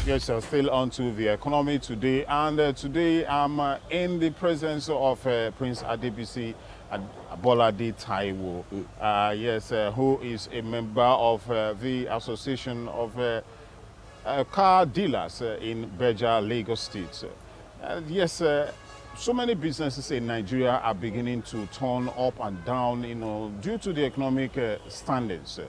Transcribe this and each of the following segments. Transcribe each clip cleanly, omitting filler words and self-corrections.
Yes, still on to the economy today, and today I'm in the presence of Prince Adebisi Abolade Taiwo, yes, who is a member of the Association of Car Dealers in Beja, Lagos State. Yes, so many businesses in Nigeria are beginning to turn up and down, due to the economic standards.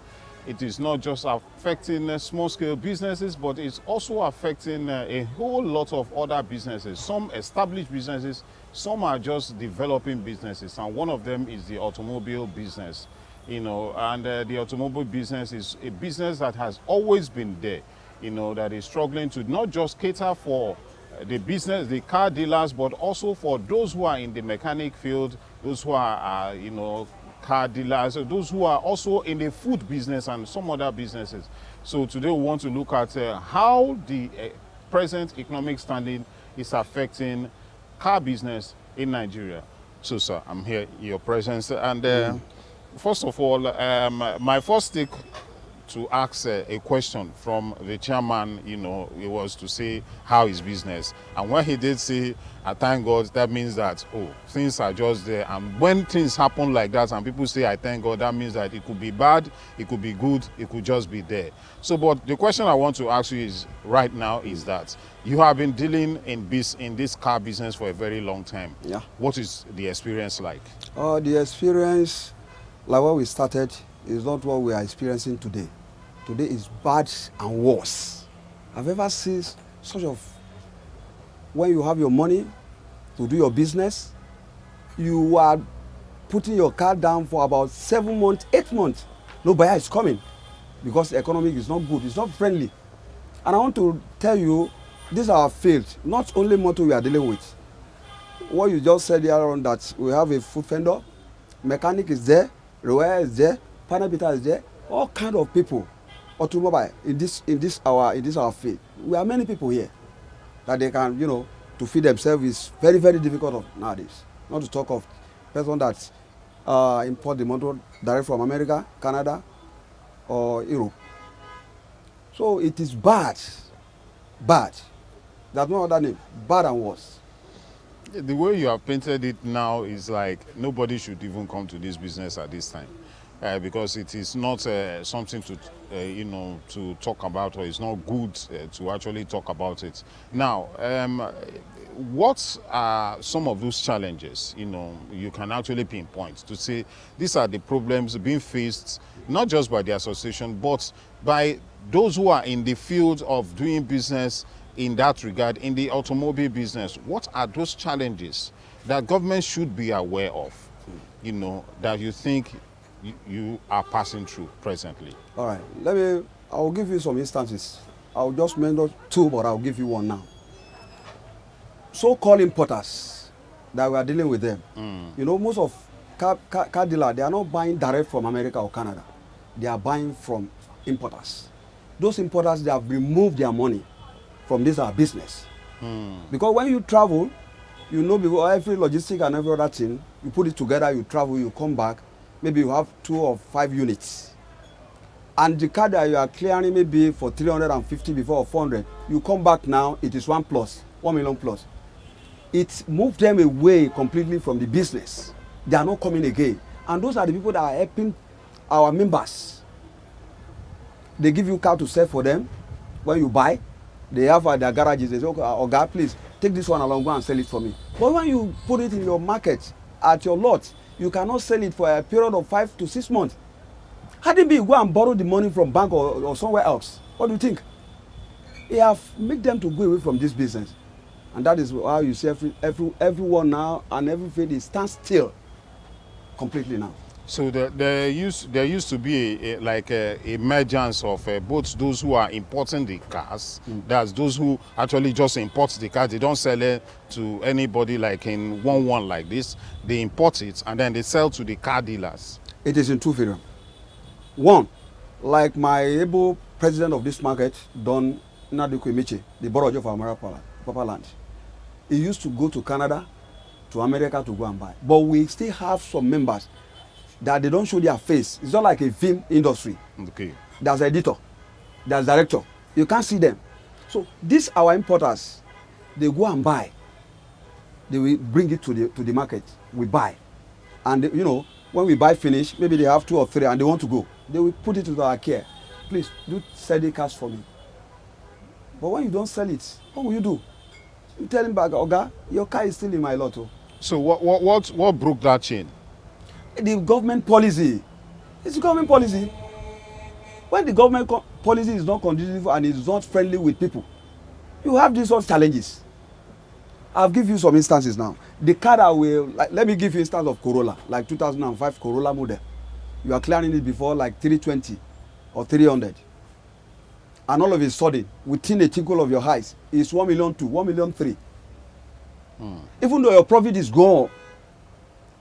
It is not just affecting small-scale businesses, but it's also affecting a whole lot of other businesses. Some established businesses, some are just developing businesses, and one of them is the automobile business. And the automobile business is a business that has always been there, that is struggling to not just cater for the car dealers, but also for those who are in the mechanic field, those who are, car dealers, those who are also in the food business and some other businesses. So today we want to look at how the present economic standing is affecting car business in Nigeria. So, sir, I'm here in your presence. And first of all, my first take to ask a question from the chairman, it was to say how is business. And when he did say, I thank God, that means that, things are just there. And when things happen like that and people say, I thank God, that means that it could be bad, it could be good, it could just be there. So, but the question I want to ask you is right now is that you have been dealing in this car business for a very long time. Yeah. What is the experience like? The experience, like what we started, is not what we are experiencing today. Today is bad and worse. I've ever seen such of, when you have your money to do your business, you are putting your car down for about 7 months, 8 months. No buyer is coming because the economy is not good, it's not friendly. And I want to tell you, these are our field, not only motor we are dealing with. What you just said earlier on, that we have a food vendor, mechanic is there, rewire is there, panel beater is there, all kind of people, automobile in this our field. We are many people here that they can, to feed themselves is very, very difficult nowadays. Not to talk of person that import the motor direct from America, Canada, or Europe. So it is bad. There's no other name. Bad and worse. The way you have painted it now is like nobody should even come to this business at this time, because it is not something to to talk about, or it's not good to actually talk about it. Now, what are some of those challenges you can actually pinpoint to say these are the problems being faced not just by the association but by those who are in the field of doing business in that regard, in the automobile business? What are those challenges that government should be aware of, that you think you are passing through presently? All right, I'll give you some instances. I'll just mention two, but I'll give you one now. So-called importers that we are dealing with them. Most of car dealers, they are not buying direct from America or Canada. They are buying from importers. Those importers, they have removed their money from this business. Because when you travel, because every logistic and every other thing, you put it together, you travel, you come back, maybe you have 2 or 5 units. And the car that you are clearing maybe for 350 before, or 400, you come back now, it is 1 million plus. It moved them away completely from the business. They are not coming again. And those are the people that are helping our members. They give you car to sell for them. When you buy, they have their garages. They say, okay, Oga, please take this one along, go and sell it for me. But when you put it in your market, at your lot, you cannot sell it for a period of 5 to 6 months. Hadn't be go and borrow the money from bank or somewhere else. What do you think? They have made them to go away from this business. And that is how you see everyone now and everything is stand still completely now. So there used to be a emergence of both those who are importing the cars, that's those who actually just import the cars. They don't sell it to anybody like in one like this. They import it and then they sell to the car dealers. It is in two variants. One, like my able president of this market, Don Nwadozie, the board of our Papa Land. He used to go to Canada, to America to go and buy. But we still have some members that they don't show their face. It's not like a film industry. Okay. There's editor, there's director. You can't see them. So these our importers, they go and buy. They will bring it to the market. We buy, and you know, when we buy finish, maybe they have 2 or 3 and they want to go. They will put it to our care. Please do sell the cars for me. But when you don't sell it, what will you do? You tell him back, Oga, your car is still in my lot. Oh. So what broke that chain? The government policy. It's government policy. When the government policy is not conducive and is not friendly with people, you have these sort of challenges. I'll give you some instances now. The car that will, like, let me give you instance of Corolla, like 2005 Corolla model. You are clearing it before like 320 or 300. And all of a sudden, within a tinkle of your eyes, it's 1,200,000, 1,300,000. Even though your profit is gone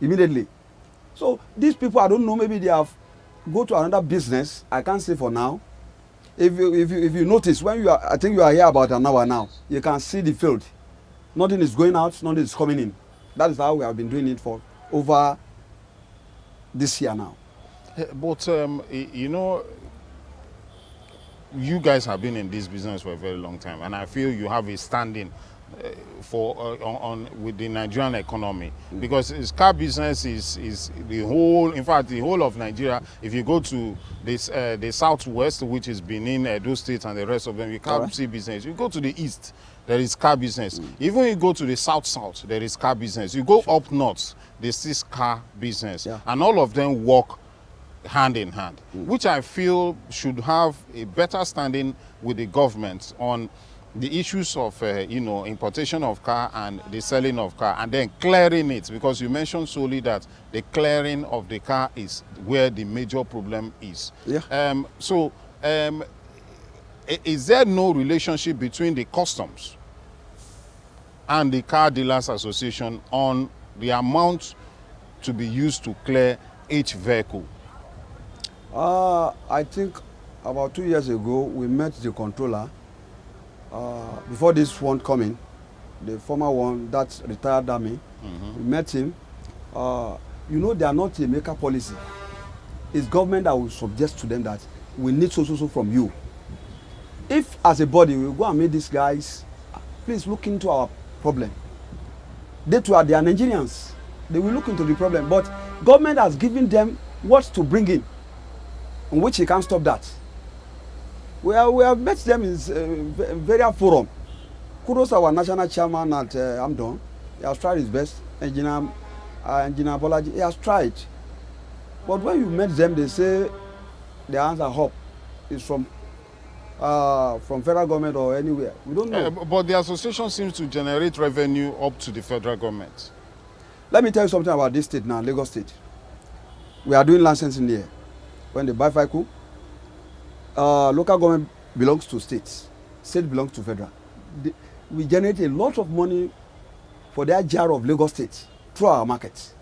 immediately. So these people, I don't know, maybe they have go to another business. I can't say for now. If you notice, when you are, I think you are here about an hour now, you can see the field. Nothing is going out, nothing is coming in. That is how we have been doing it for over this year now. But you know, you guys have been in this business for a very long time, and I feel you have a standing with the Nigerian economy, because its car business is the whole, in fact, the whole of Nigeria. If you go to this the southwest, which is Benin, Edo State, and the rest of them, you can't see business. You go to the east, there is car business. Even you go to the south, there is car business. You go up north, there is car business, and all of them work hand in hand, which I feel should have a better standing with the government on the issues of you know, importation of car and the selling of car, and then clearing it, because you mentioned solely that the clearing of the car is where the major problem is. Is there no relationship between the customs and the car dealers association on the amount to be used to clear each vehicle? I think about 2 years ago, we met the controller. Before this one coming, the former one, that retired army, we met him. You know, they are not a maker policy. It's government that will suggest to them that we need so from you. If as a body we go and meet these guys, please look into our problem. They too are Nigerians. They will look into the problem, but government has given them what to bring in, on which he can't stop that. We have met them in various forum. Kudos our national chairman at AMDON. He has tried his best. Engineer Abolade, he has tried. But when you met them, they say the answer hope is from federal government or anywhere. We don't know. But the association seems to generate revenue up to the federal government. Let me tell you something about this state now, Lagos State. We are doing licensing here. When they buy vehicle, local government belongs to states. State belongs to federal. We generate a lot of money for the jar of Lagos State through our markets.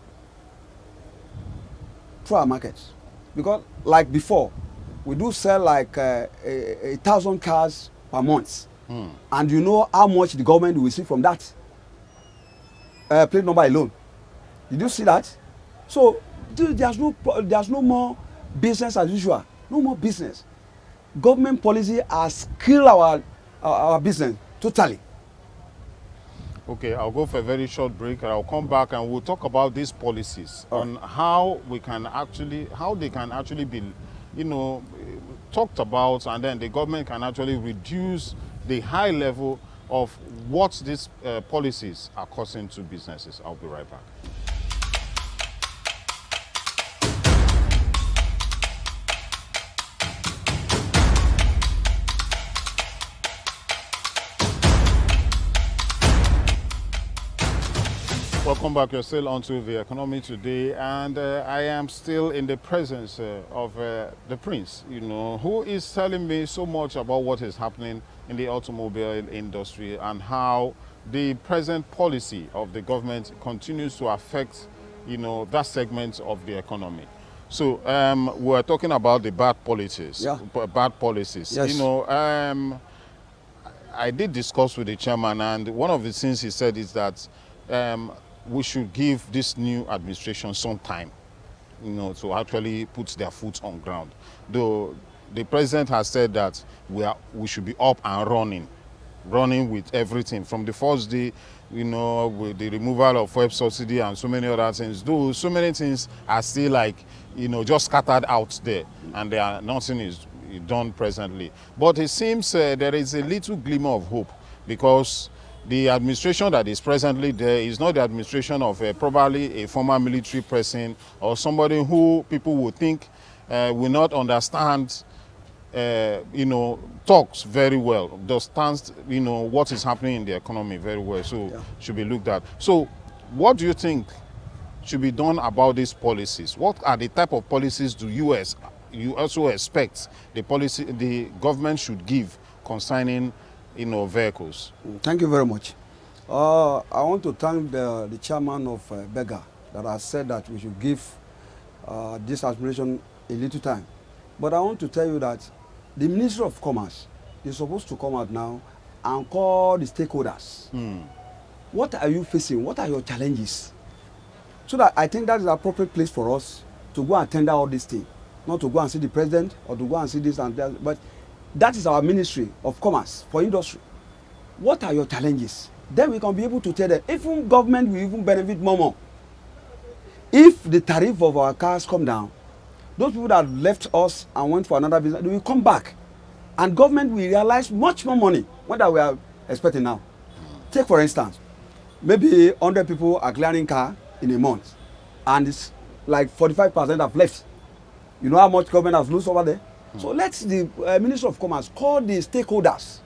Because like before, we do sell like 1,000 cars per month. And you know how much the government will receive from that plate number alone. Did you see that? So there's no more business as usual. No more business. Government policy has killed our business totally. Okay, I'll go for a very short break, and I'll come back and we'll talk about these policies on how they can actually be, you know, talked about, and then the government can actually reduce the high level of what these policies are causing to businesses. I'll be right back. Welcome back. You're still onto the economy today, and I am still in the presence of the Prince, you know, who is telling me so much about what is happening in the automobile industry and how the present policy of the government continues to affect, you know, that segment of the economy. So we're talking about the bad policies. Bad policies. Yes. You know, I did discuss with the chairman, and one of the things he said is that we should give this new administration some time, you know, to actually put their foot on ground. Though the president has said that we should be up and running running with everything from the first day, you know, with the removal of fuel subsidy and so many other things. Though so many things are still like, you know, just scattered out there, and nothing is done presently. But it seems there is a little glimmer of hope, because the administration that is presently there is not the administration of probably a former military person or somebody who people would think will not understand, you know, talks very well, understands, you know, what is happening in the economy very well. So should be looked at. So what do you think should be done about these policies? What are the type of policies do you also expect the government should give concerning, you know, vehicles? Thank you very much. I want to thank the chairman of BEGA that has said that we should give this administration a little time. But I want to tell you that the Ministry of Commerce is supposed to come out now and call the stakeholders. What are you facing? What are your challenges? So that I think that is the appropriate place for us to go and tender all these things. Not to go and see the president or to go and see this and that, but that is our Ministry of Commerce for industry. What are your challenges? Then we can be able to tell them. Even government will even benefit more. If the tariff of our cars come down, those people that left us and went for another business, they will come back. And government will realize much more money than that we are expecting now. Take for instance, maybe 100 people are clearing car in a month, and it's like 45% have left. You know how much government has lost over there? So let the Minister of Commerce call the stakeholders.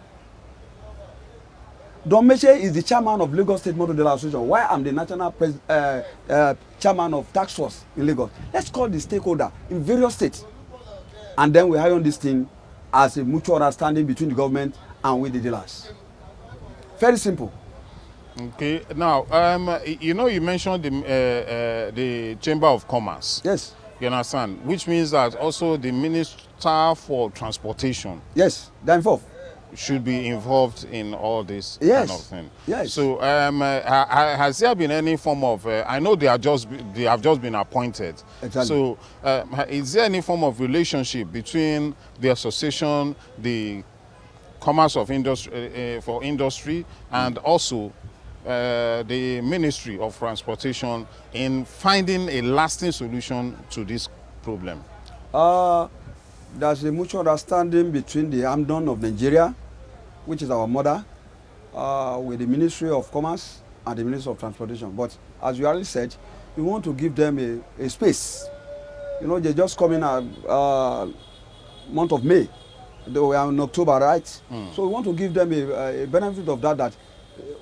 Don Meche is the chairman of Lagos State Motor Dealer Association, while I'm the national chairman of tax force in Lagos. Let's call the stakeholder in various states, and then we hire on this thing as a mutual understanding between the government and with the dealers. Very simple. Okay. Now, you know, you mentioned the Chamber of Commerce. Yes. You understand? Which means that also the Minister for Transportation. Yes, they're involved. Should be involved in all this yes. kind of thing. Yes. So has there been any form of, I know they have just been appointed. Exactly. So is there any form of relationship between the association, the Commerce of Industry for Industry, and also the Ministry of Transportation in finding a lasting solution to this problem? There's a mutual understanding between the AMDON of Nigeria, which is our mother, with the Ministry of Commerce and the Ministry of Transportation. But as you already said, we want to give them a space. You know, they just come in month of May. We are in October, right? So we want to give them a benefit of that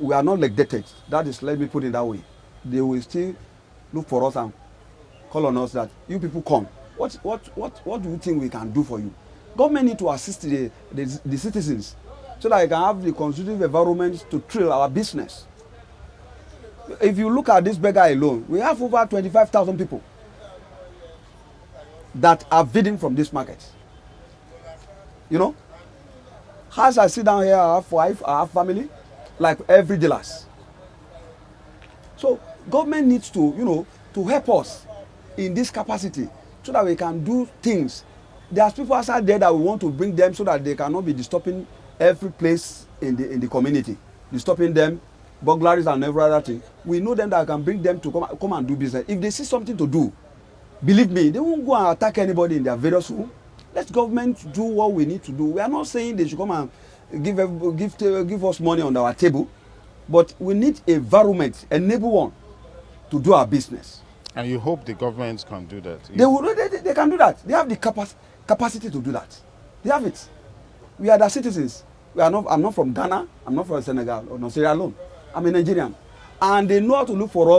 we are not neglected. That is, let me put it that way. They will still look for us and call on us that you people come. What do you think we can do for you? Government need to assist the citizens so that they can have the conducive environment to thrill our business. If you look at this beggar alone, we have over 25,000 people that are bidding from this market. You know, as I sit down here, I have wife, I have family, like every dealers. So government needs to, you know, to help us in this capacity so that we can do things. There's people outside there that we want to bring them so that they cannot be disturbing every place in the community, disturbing them, burglaries and every other thing. We know them that can bring them to come and do business. If they see something to do, believe me, they won't go and attack anybody in their various room. Let government do what we need to do. We are not saying they should come and give us money on our table, but we need a environment, enable one to do our business. And you hope the government can do that? They can do that. They have the capacity to do that. They have it. We are the citizens. I'm not from Ghana. I'm not from Senegal or Nigeria alone. I'm a Nigerian. And they know how to look for us